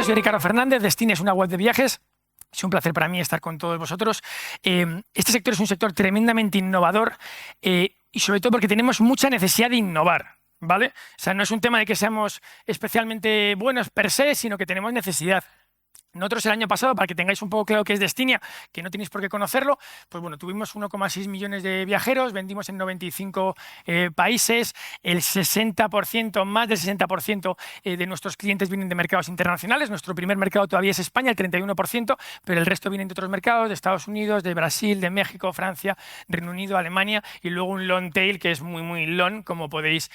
Soy Ricardo Fernández, Destiny es una web de viajes. Es un placer para mí estar con todos vosotros. Este sector es un sector tremendamente innovador y sobre todo porque tenemos mucha necesidad de innovar, ¿vale? O sea, no es un tema de que seamos especialmente buenos per se, sino que tenemos necesidad. Nosotros el año pasado, para que tengáis un poco claro qué es Destiny, que no tenéis por qué conocerlo, pues bueno, tuvimos 1,6 millones de viajeros, vendimos en 95 países, el 60%, más del 60% de nuestros clientes vienen de mercados internacionales. Nuestro primer mercado todavía es España, el 31%, pero el resto vienen de otros mercados, de Estados Unidos, de Brasil, de México, Francia, Reino Unido, Alemania, y luego un long tail que es muy long, como podéis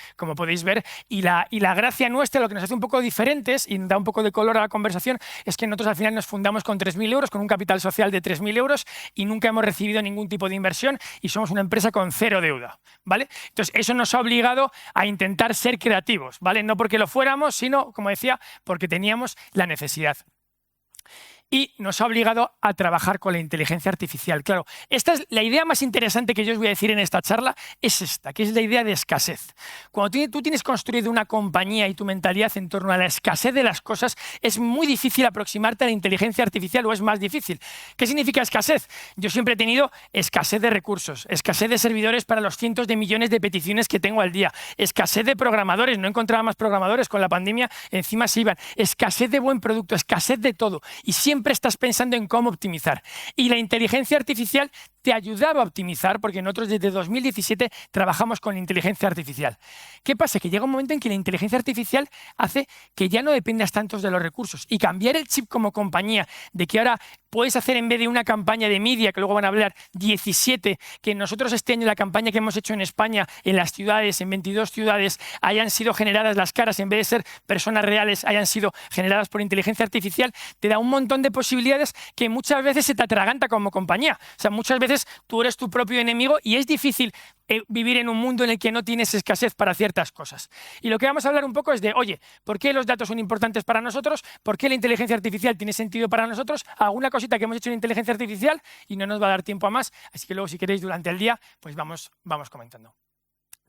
ver. Y la gracia nuestra, lo que nos hace un poco diferentes y da un poco de color a la conversación, es que nosotros al final nos fundamos con 3.000 euros, con un capital social de 3.000 euros y nunca hemos recibido ningún tipo de inversión y somos una empresa con cero deuda, ¿vale? Entonces, eso nos ha obligado a intentar ser creativos, ¿vale? No porque lo fuéramos, sino, como decía, porque teníamos la necesidad. Y nos ha obligado a trabajar con la inteligencia artificial. Claro, esta es la idea más interesante que yo os voy a decir en esta charla, es esta, que es la idea de escasez. Cuando tú tienes construido una compañía y tu mentalidad en torno a la escasez de las cosas, es muy difícil aproximarte a la inteligencia artificial, o es más difícil. ¿Qué significa escasez? Yo siempre he tenido escasez de recursos, escasez de servidores para los cientos de millones de peticiones que tengo al día, escasez de programadores, no encontraba más programadores, con la pandemia encima se iban, escasez de buen producto, escasez de todo, y siempre estás pensando en cómo optimizar. Y la inteligencia artificial te ayudaba a optimizar, porque nosotros desde 2017 trabajamos con inteligencia artificial. ¿Qué pasa? Que llega un momento en que la inteligencia artificial hace que ya no dependas tanto de los recursos, y cambiar el chip como compañía, de que ahora puedes hacer, en vez de una campaña de media, que luego van a hablar 17, que nosotros este año la campaña que hemos hecho en España, en las ciudades, en 22 ciudades, hayan sido generadas las caras, en vez de ser personas reales, hayan sido generadas por inteligencia artificial, te da un montón de posibilidades que muchas veces se te atraganta como compañía. O sea, muchas veces tú eres tu propio enemigo y es difícil vivir en un mundo en el que no tienes escasez para ciertas cosas. Y lo que vamos a hablar un poco es de, oye, ¿por qué los datos son importantes para nosotros? ¿Por qué la inteligencia artificial tiene sentido para nosotros? Alguna cosita que hemos hecho en inteligencia artificial y no nos va a dar tiempo a más, así que luego, si queréis, durante el día, pues vamos comentando.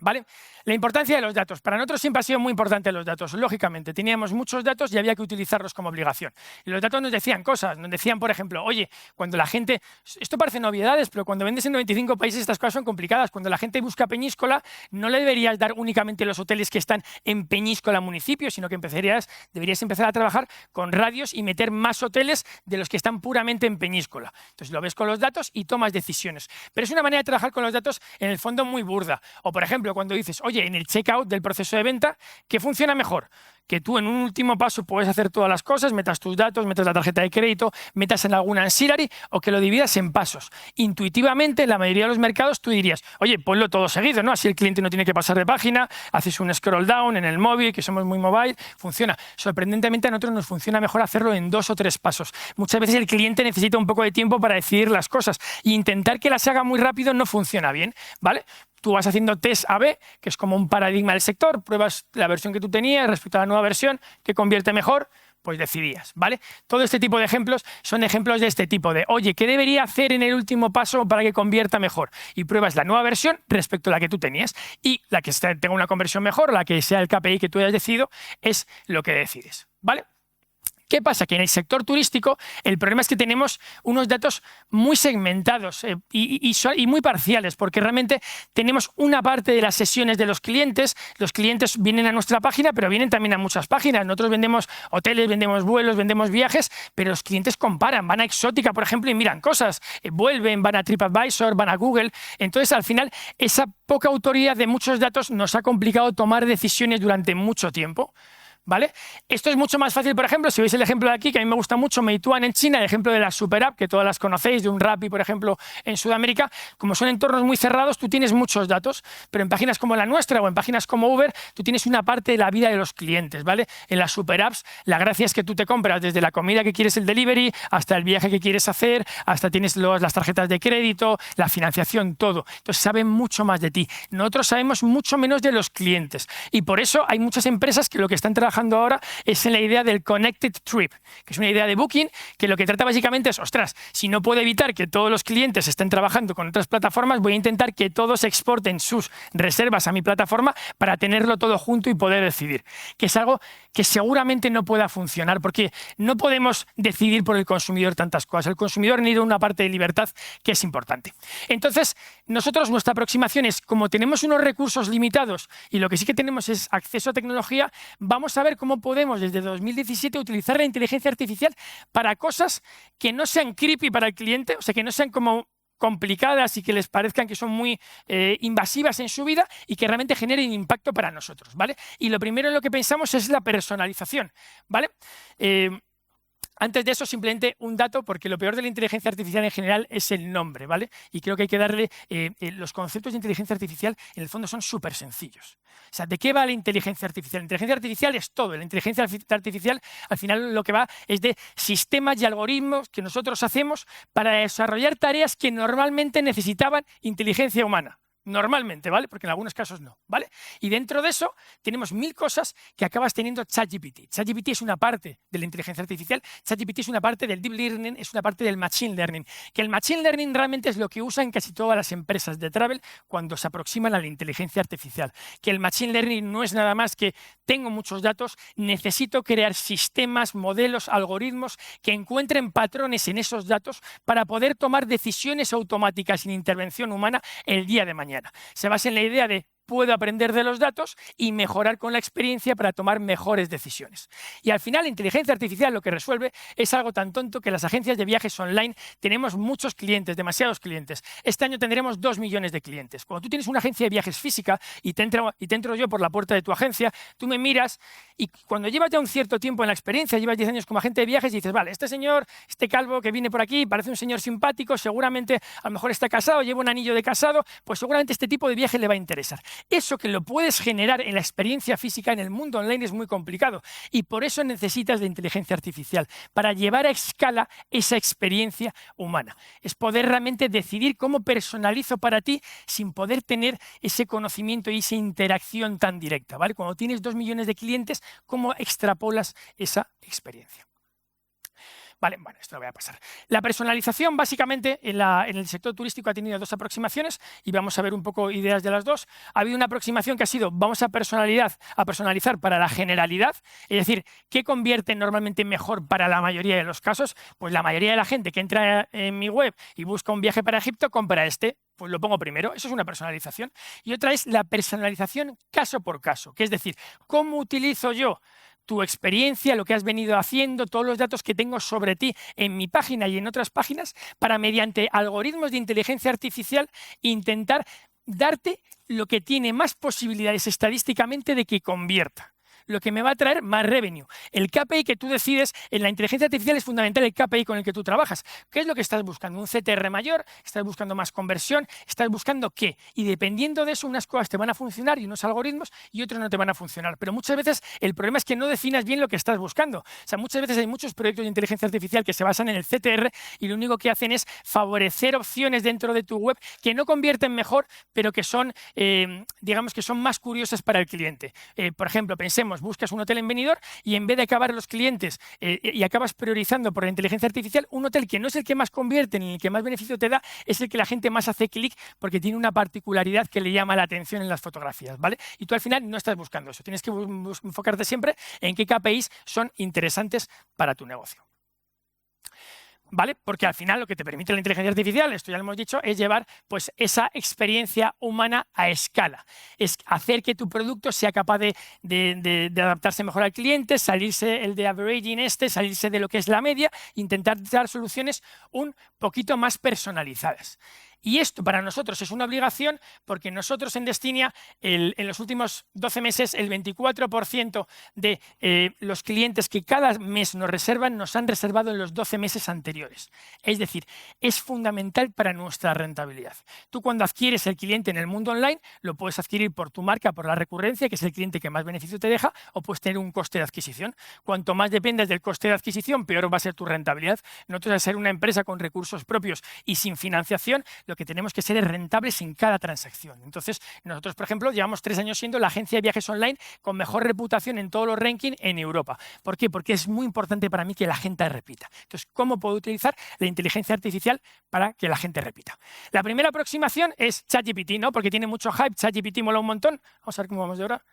¿Vale? La importancia de los datos. Para nosotros siempre ha sido muy importante los datos. Lógicamente, teníamos muchos datos y había que utilizarlos como obligación. Y los datos nos decían cosas. Nos decían, por ejemplo, oye, cuando la gente... Esto parece novedades, pero cuando vendes en 95 países estas cosas son complicadas. Cuando la gente busca Peñíscola, no le deberías dar únicamente los hoteles que están en Peñíscola municipio, sino que deberías empezar a trabajar con radios y meter más hoteles de los que están puramente en Peñíscola. Entonces lo ves con los datos y tomas decisiones. Pero es una manera de trabajar con los datos, en el fondo, muy burda. O, por ejemplo, cuando dices, oye, en el checkout del proceso de venta, ¿qué funciona mejor? Que tú en un último paso puedes hacer todas las cosas, metas tus datos, metas la tarjeta de crédito, metas en alguna ancillary, o que lo dividas en pasos. Intuitivamente, en la mayoría de los mercados, tú dirías, oye, ponlo todo seguido, ¿no? Así el cliente no tiene que pasar de página, haces un scroll down en el móvil, que somos muy mobile, funciona. Sorprendentemente, a nosotros nos funciona mejor hacerlo en 2 o 3 pasos. Muchas veces el cliente necesita un poco de tiempo para decidir las cosas, e intentar que las haga muy rápido no funciona bien, ¿vale? Tú vas haciendo test A/B, que es como un paradigma del sector, pruebas la versión que tú tenías respecto a la nueva versión, que convierte mejor, pues decidías, ¿vale? Todo este tipo de ejemplos son ejemplos de este tipo de, oye, ¿qué debería hacer en el último paso para que convierta mejor? Y pruebas la nueva versión respecto a la que tú tenías, y la que tenga una conversión mejor, la que sea el KPI que tú hayas decidido, es lo que decides, ¿vale? ¿Qué pasa? Que en el sector turístico el problema es que tenemos unos datos muy segmentados y muy parciales, porque realmente tenemos una parte de las sesiones de los clientes vienen a nuestra página, pero vienen también a muchas páginas. Nosotros vendemos hoteles, vendemos vuelos, vendemos viajes, pero los clientes comparan, van a Exótica, por ejemplo, y miran cosas, vuelven, van a TripAdvisor, van a Google. Entonces, al final, esa poca autoridad de muchos datos nos ha complicado tomar decisiones durante mucho tiempo, ¿vale? Esto es mucho más fácil, por ejemplo, si veis el ejemplo de aquí, que a mí me gusta mucho, Meituan en China, el ejemplo de la super app, que todas las conocéis, de un Rappi, por ejemplo, en Sudamérica. Como son entornos muy cerrados, tú tienes muchos datos, pero en páginas como la nuestra o en páginas como Uber, tú tienes una parte de la vida de los clientes, ¿vale? En las super apps, la gracia es que tú te compras desde la comida que quieres, el delivery, hasta el viaje que quieres hacer, hasta tienes las tarjetas de crédito, la financiación, todo. Entonces saben mucho más de ti. Nosotros sabemos mucho menos de los clientes, y por eso hay muchas empresas que lo que están trabajando trabajando ahora es en la idea del Connected Trip, que es una idea de Booking que lo que trata básicamente es, ostras, si no puedo evitar que todos los clientes estén trabajando con otras plataformas, voy a intentar que todos exporten sus reservas a mi plataforma para tenerlo todo junto y poder decidir, que es algo que seguramente no pueda funcionar porque no podemos decidir por el consumidor tantas cosas. El consumidor necesita una parte de libertad que es importante. Entonces, nosotros, nuestra aproximación es, como tenemos unos recursos limitados y lo que sí que tenemos es acceso a tecnología, vamos a ver cómo podemos desde 2017 utilizar la inteligencia artificial para cosas que no sean creepy para el cliente, o sea, que no sean como complicadas y que les parezcan que son muy invasivas en su vida y que realmente generen impacto para nosotros, ¿vale? Y lo primero en lo que pensamos es la personalización, ¿vale? Antes de eso, simplemente un dato, porque lo peor de la inteligencia artificial en general es el nombre, ¿vale? Y creo que hay que darle... los conceptos de inteligencia artificial, en el fondo, son súper sencillos. O sea, ¿de qué va la inteligencia artificial? La inteligencia artificial es todo. La inteligencia artificial, al final, lo que va es de sistemas y algoritmos que nosotros hacemos para desarrollar tareas que normalmente necesitaban inteligencia humana. Normalmente, ¿vale? Porque en algunos casos no, ¿vale? Y dentro de eso tenemos 1000 cosas que acabas teniendo ChatGPT. ChatGPT es una parte de la inteligencia artificial, ChatGPT es una parte del Deep Learning, es una parte del Machine Learning. Que el Machine Learning realmente es lo que usan casi todas las empresas de travel cuando se aproximan a la inteligencia artificial. Que el Machine Learning no es nada más que tengo muchos datos, necesito crear sistemas, modelos, algoritmos que encuentren patrones en esos datos para poder tomar decisiones automáticas sin intervención humana el día de mañana. Se basa en la idea de puedo aprender de los datos y mejorar con la experiencia para tomar mejores decisiones. Y al final, la inteligencia artificial lo que resuelve es algo tan tonto que las agencias de viajes online tenemos muchos clientes, demasiados clientes. Este año tendremos 2 millones de clientes. Cuando tú tienes una agencia de viajes física y te entro yo por la puerta de tu agencia, tú me miras y cuando llevas ya un cierto tiempo en la experiencia, llevas 10 años como agente de viajes y dices, vale, este señor, este calvo que viene por aquí, parece un señor simpático, seguramente a lo mejor está casado, lleva un anillo de casado, pues seguramente este tipo de viaje le va a interesar. Eso que lo puedes generar en la experiencia física en el mundo online es muy complicado y por eso necesitas de inteligencia artificial para llevar a escala esa experiencia humana. Es poder realmente decidir cómo personalizo para ti sin poder tener ese conocimiento y esa interacción tan directa, ¿vale? Cuando tienes 2 millones de clientes, ¿cómo extrapolas esa experiencia? Vale, bueno, esto lo voy a pasar. La personalización, básicamente, en el sector turístico ha tenido 2 aproximaciones y vamos a ver un poco ideas de las dos. Ha habido una aproximación que ha sido, vamos a personalizar para la generalidad, es decir, ¿qué convierte normalmente mejor para la mayoría de los casos? Pues la mayoría de la gente que entra en mi web y busca un viaje para Egipto, compra este. Pues lo pongo primero, eso es una personalización. Y otra es la personalización caso por caso, que es decir, ¿cómo utilizo yo tu experiencia, lo que has venido haciendo, todos los datos que tengo sobre ti en mi página y en otras páginas, para mediante algoritmos de inteligencia artificial intentar darte lo que tiene más posibilidades estadísticamente de que convierta? Lo que me va a traer más revenue. El KPI que tú decides en la inteligencia artificial es fundamental, el KPI con el que tú trabajas. ¿Qué es lo que estás buscando? ¿Un CTR mayor? ¿Estás buscando más conversión? ¿Estás buscando qué? Y dependiendo de eso, unas cosas te van a funcionar y unos algoritmos y otros no te van a funcionar. Pero muchas veces el problema es que no definas bien lo que estás buscando. O sea, muchas veces hay muchos proyectos de inteligencia artificial que se basan en el CTR y lo único que hacen es favorecer opciones dentro de tu web que no convierten mejor, pero que son, digamos que son más curiosas para el cliente. Por ejemplo, pensemos, buscas un hotel en Benidorm y en vez de acabar los clientes y acabas priorizando por la inteligencia artificial, un hotel que no es el que más convierte ni el que más beneficio te da, es el que la gente más hace clic porque tiene una particularidad que le llama la atención en las fotografías, ¿vale? Y tú al final no estás buscando eso, tienes que enfocarte siempre en qué KPIs son interesantes para tu negocio. ¿Vale? Porque al final lo que te permite la inteligencia artificial, esto ya lo hemos dicho, es llevar pues, esa experiencia humana a escala. Es hacer que tu producto sea capaz de adaptarse mejor al cliente, salirse el de averaging salirse de lo que es la media, intentar dar soluciones un poquito más personalizadas. Y esto para nosotros es una obligación porque nosotros en Destinia, en los últimos 12 meses, el 24% de los clientes que cada mes nos reservan, nos han reservado en los 12 meses anteriores. Es decir, es fundamental para nuestra rentabilidad. Tú cuando adquieres el cliente en el mundo online, lo puedes adquirir por tu marca, por la recurrencia, que es el cliente que más beneficio te deja, o puedes tener un coste de adquisición. Cuanto más dependas del coste de adquisición, peor va a ser tu rentabilidad. Nosotros, al ser una empresa con recursos propios y sin financiación, lo lo que tenemos que ser es rentables en cada transacción. Entonces, nosotros, por ejemplo, llevamos 3 años siendo la agencia de viajes online con mejor reputación en todos los rankings en Europa. ¿Por qué? Porque es muy importante para mí que la gente repita. Entonces, ¿cómo puedo utilizar la inteligencia artificial para que la gente repita? La primera aproximación es ChatGPT, ¿no? Porque tiene mucho hype, ChatGPT mola un montón. Vamos a ver cómo vamos de hora.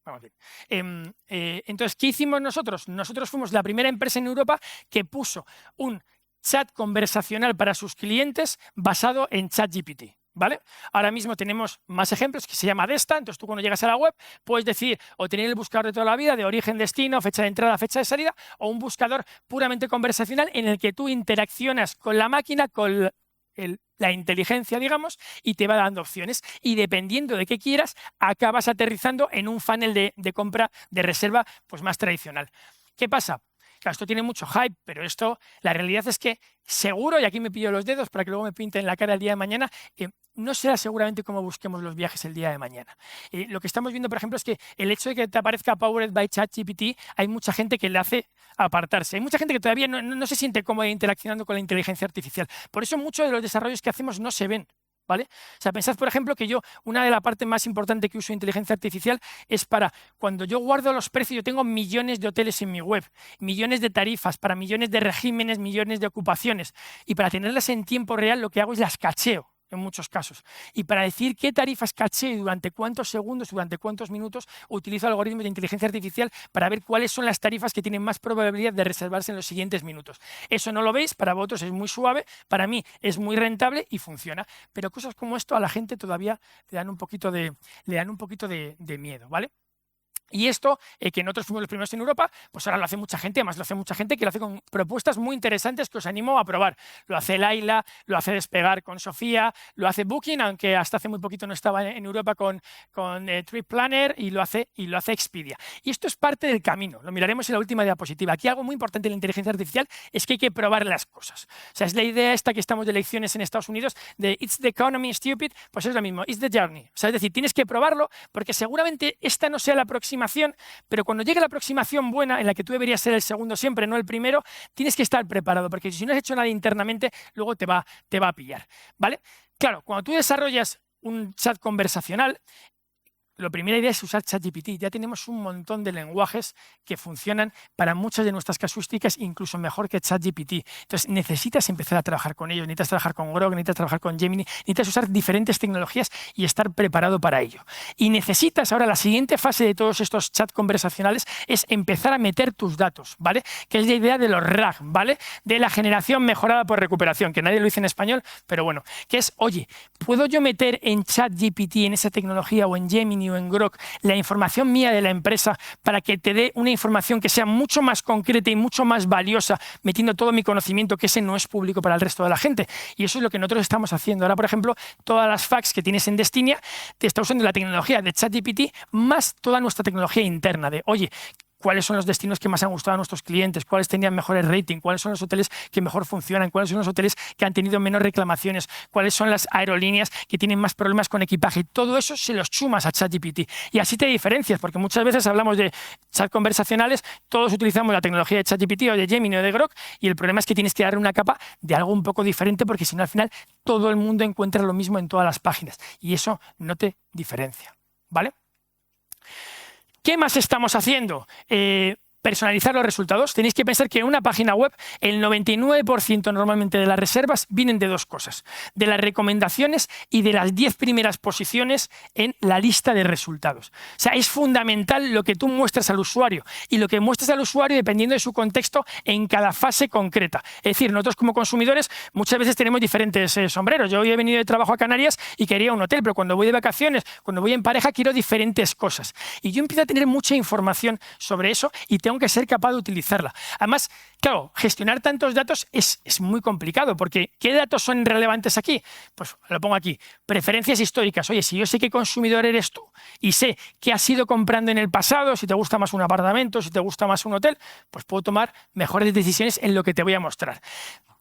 Vamos bien. Entonces, ¿qué hicimos nosotros? Nosotros fuimos la primera empresa en Europa que puso un chat conversacional para sus clientes basado en ChatGPT. ¿Vale? Ahora mismo tenemos más ejemplos que se llama Desta. Entonces tú cuando llegas a la web puedes decir o tener el buscador de toda la vida de origen, destino, fecha de entrada, fecha de salida, o un buscador puramente conversacional en el que tú interaccionas con la máquina, con la inteligencia, digamos, y te va dando opciones. Y dependiendo de qué quieras, acabas aterrizando en un funnel de compra, de reserva, pues más tradicional. ¿Qué pasa? Claro, esto tiene mucho hype, pero esto, la realidad es que seguro, y aquí me pillo los dedos para que luego me pinten la cara el día de mañana, no será seguramente cómo busquemos los viajes el día de mañana. Lo que estamos viendo, por ejemplo, es que el hecho de que te aparezca Powered by ChatGPT, hay mucha gente que le hace apartarse. Hay mucha gente que todavía no se siente cómoda interaccionando con la inteligencia artificial. Por eso muchos de los desarrollos que hacemos no se ven. ¿Vale? O sea, pensad, por ejemplo, que yo, una de las partes más importantes que uso de inteligencia artificial es para cuando yo guardo los precios, yo tengo millones de hoteles en mi web, millones de tarifas, para millones de regímenes, millones de ocupaciones. Y para tenerlas en tiempo real, lo que hago es las cacheo en muchos casos. Y para decir qué tarifas caché y durante cuántos segundos, durante cuántos minutos, utilizo algoritmos de inteligencia artificial para ver cuáles son las tarifas que tienen más probabilidad de reservarse en los siguientes minutos. Eso no lo veis, para vosotros es muy suave, para mí es muy rentable y funciona. Pero cosas como esto a la gente todavía le dan un poquito de miedo, ¿vale? Y esto, que nosotros fuimos los primeros en Europa, pues ahora lo hace mucha gente, además lo hace mucha gente que lo hace con propuestas muy interesantes que os animo a probar. Lo hace Laila, lo hace Despegar con Sofía, lo hace Booking, aunque hasta hace muy poquito no estaba en Europa con Trip Planner, y lo hace Expedia. Y esto es parte del camino, lo miraremos en la última diapositiva. Aquí algo muy importante en la inteligencia artificial es que hay que probar las cosas. O sea, es la idea esta que estamos de elecciones en Estados Unidos de It's the economy, stupid, pues es lo mismo, it's the journey. O sea, es decir, tienes que probarlo porque seguramente esta no sea la próxima, pero cuando llegue la aproximación buena, en la que tú deberías ser el segundo siempre, no el primero, tienes que estar preparado, porque si no has hecho nada internamente, luego te va a pillar, ¿vale? Claro, cuando tú desarrollas un chat conversacional, la primera idea es usar ChatGPT. Ya tenemos un montón de lenguajes que funcionan para muchas de nuestras casuísticas, incluso mejor que ChatGPT. Entonces, necesitas empezar a trabajar con ellos, necesitas trabajar con Grok, necesitas trabajar con Gemini, necesitas usar diferentes tecnologías y estar preparado para ello. Y necesitas, ahora la siguiente fase de todos estos chats conversacionales es empezar a meter tus datos, ¿vale? Que es la idea de los RAG, ¿vale? De la generación mejorada por recuperación, que nadie lo dice en español, pero bueno, que es, oye, ¿puedo yo meter en ChatGPT, en esa tecnología, o en Gemini o en Grok, la información mía de la empresa para que te dé una información que sea mucho más concreta y mucho más valiosa, metiendo todo mi conocimiento, que ese no es público para el resto de la gente? Y eso es lo que nosotros estamos haciendo. Ahora, por ejemplo, todas las fax que tienes en Destinia te está usando la tecnología de ChatGPT más toda nuestra tecnología interna de, oye, cuáles son los destinos que más han gustado a nuestros clientes, cuáles tenían mejores rating, cuáles son los hoteles que mejor funcionan, cuáles son los hoteles que han tenido menos reclamaciones, cuáles son las aerolíneas que tienen más problemas con equipaje. Todo eso se los chumas a ChatGPT. Y así te diferencias, porque muchas veces hablamos de chat conversacionales, todos utilizamos la tecnología de ChatGPT o de Gemini o de Grok, y el problema es que tienes que darle una capa de algo un poco diferente, porque si no, al final todo el mundo encuentra lo mismo en todas las páginas. Y eso no te diferencia, ¿vale? ¿Qué más estamos haciendo? Personalizar los resultados. Tenéis que pensar que en una página web el 99% normalmente de las reservas vienen de dos cosas: de las recomendaciones y de las 10 primeras posiciones en la lista de resultados. O sea, es fundamental lo que tú muestras al usuario, y lo que muestras al usuario dependiendo de su contexto en cada fase concreta. Es decir, nosotros como consumidores muchas veces tenemos diferentes sombreros. Yo hoy he venido de trabajo a Canarias y quería un hotel, pero cuando voy de vacaciones, cuando voy en pareja, quiero diferentes cosas. Y yo empiezo a tener mucha información sobre eso y tengo que ser capaz de utilizarla. Además, claro, gestionar tantos datos es muy complicado, porque ¿qué datos son relevantes aquí? Pues lo pongo aquí: preferencias históricas. Oye, si yo sé qué consumidor eres tú y sé qué has ido comprando en el pasado, si te gusta más un apartamento, si te gusta más un hotel, pues puedo tomar mejores decisiones en lo que te voy a mostrar.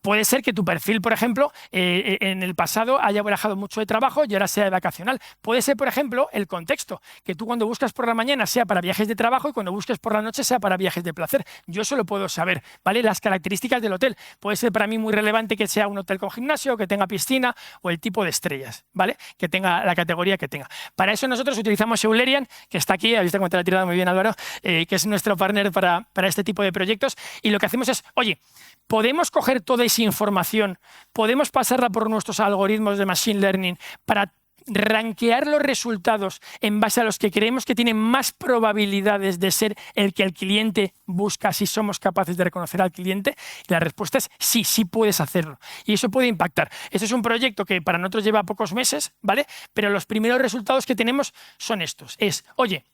Puede ser que tu perfil, por ejemplo, en el pasado haya barajado mucho de trabajo y ahora sea de vacacional. Puede ser, por ejemplo, el contexto, que tú cuando buscas por la mañana sea para viajes de trabajo y cuando busques por la noche sea para viajes de placer. Yo eso lo puedo saber, ¿vale? Las características del hotel. Puede ser para mí muy relevante que sea un hotel con gimnasio, que tenga piscina o el tipo de estrellas, ¿vale? Que tenga la categoría que tenga. Para eso nosotros utilizamos Eulerian, que está aquí, habéis visto cómo te la ha tirado muy bien Álvaro, que es nuestro partner para este tipo de proyectos, y lo que hacemos es, oye, podemos coger toda esa información, podemos pasarla por nuestros algoritmos de Machine Learning para rankear los resultados en base a los que creemos que tienen más probabilidades de ser el que el cliente busca, si somos capaces de reconocer al cliente. Y la respuesta es sí, sí puedes hacerlo. Y eso puede impactar. Este es un proyecto que para nosotros lleva pocos meses, ¿vale? Pero los primeros resultados que tenemos son estos. Oye,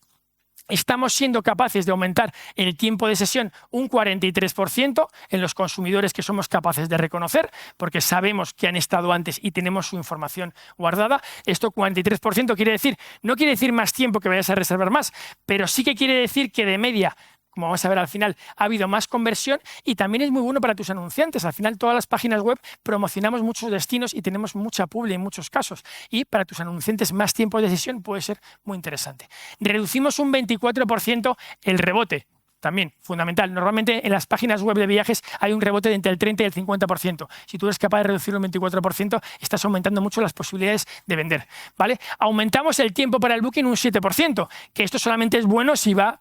estamos siendo capaces de aumentar el tiempo de sesión un 43% en los consumidores que somos capaces de reconocer, porque sabemos que han estado antes y tenemos su información guardada. Esto 43% quiere decir, no quiere decir más tiempo que vayas a reservar más, pero sí que quiere decir que de media, como vamos a ver al final, ha habido más conversión y también es muy bueno para tus anunciantes. Al final todas las páginas web promocionamos muchos destinos y tenemos mucha publi en muchos casos. Y para tus anunciantes más tiempo de sesión puede ser muy interesante. Reducimos un 24% el rebote. También, fundamental. Normalmente en las páginas web de viajes hay un rebote de entre el 30 y el 50%. Si tú eres capaz de reducirlo un 24%, estás aumentando mucho las posibilidades de vender, ¿vale? Aumentamos el tiempo para el booking un 7%, que esto solamente es bueno si va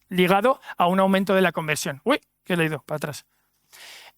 ligado a un aumento de la conversión. Uy, que he leído para atrás.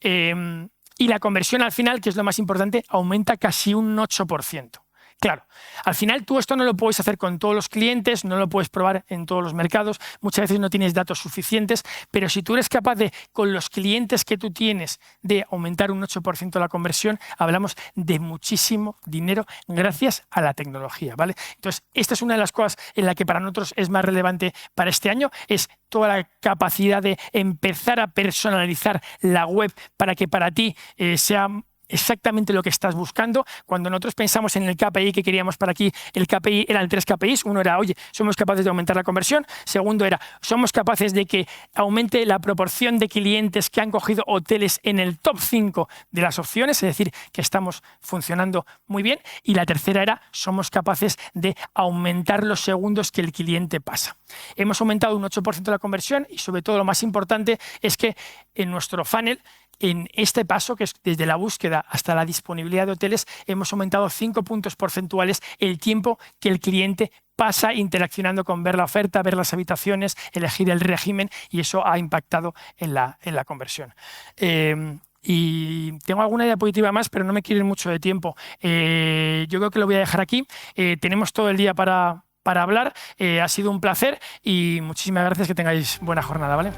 Y la conversión al final, que es lo más importante, aumenta casi un 8%. Claro, al final tú esto no lo puedes hacer con todos los clientes, no lo puedes probar en todos los mercados, muchas veces no tienes datos suficientes, pero si tú eres capaz de, con los clientes que tú tienes, de aumentar un 8% la conversión, hablamos de muchísimo dinero gracias a la tecnología, ¿vale? Entonces, esta es una de las cosas en la que para nosotros es más relevante para este año, es toda la capacidad de empezar a personalizar la web para que para ti sea exactamente lo que estás buscando. Cuando nosotros pensamos en el KPI que queríamos para aquí, el KPI eran 3 KPIs. Uno era, oye, somos capaces de aumentar la conversión. Segundo era, somos capaces de que aumente la proporción de clientes que han cogido hoteles en el top 5 de las opciones, es decir, que estamos funcionando muy bien. Y la tercera era, somos capaces de aumentar los segundos que el cliente pasa. Hemos aumentado un 8% la conversión y sobre todo lo más importante es que en nuestro funnel, en este paso, que es desde la búsqueda hasta la disponibilidad de hoteles, hemos aumentado 5 puntos porcentuales el tiempo que el cliente pasa interaccionando con ver la oferta, ver las habitaciones, elegir el régimen, y eso ha impactado en la conversión. Y tengo alguna diapositiva más, pero no me quiero ir mucho de tiempo. Yo creo que lo voy a dejar aquí. Tenemos todo el día para hablar. Ha sido un placer y muchísimas gracias. Que tengáis buena jornada, ¿vale?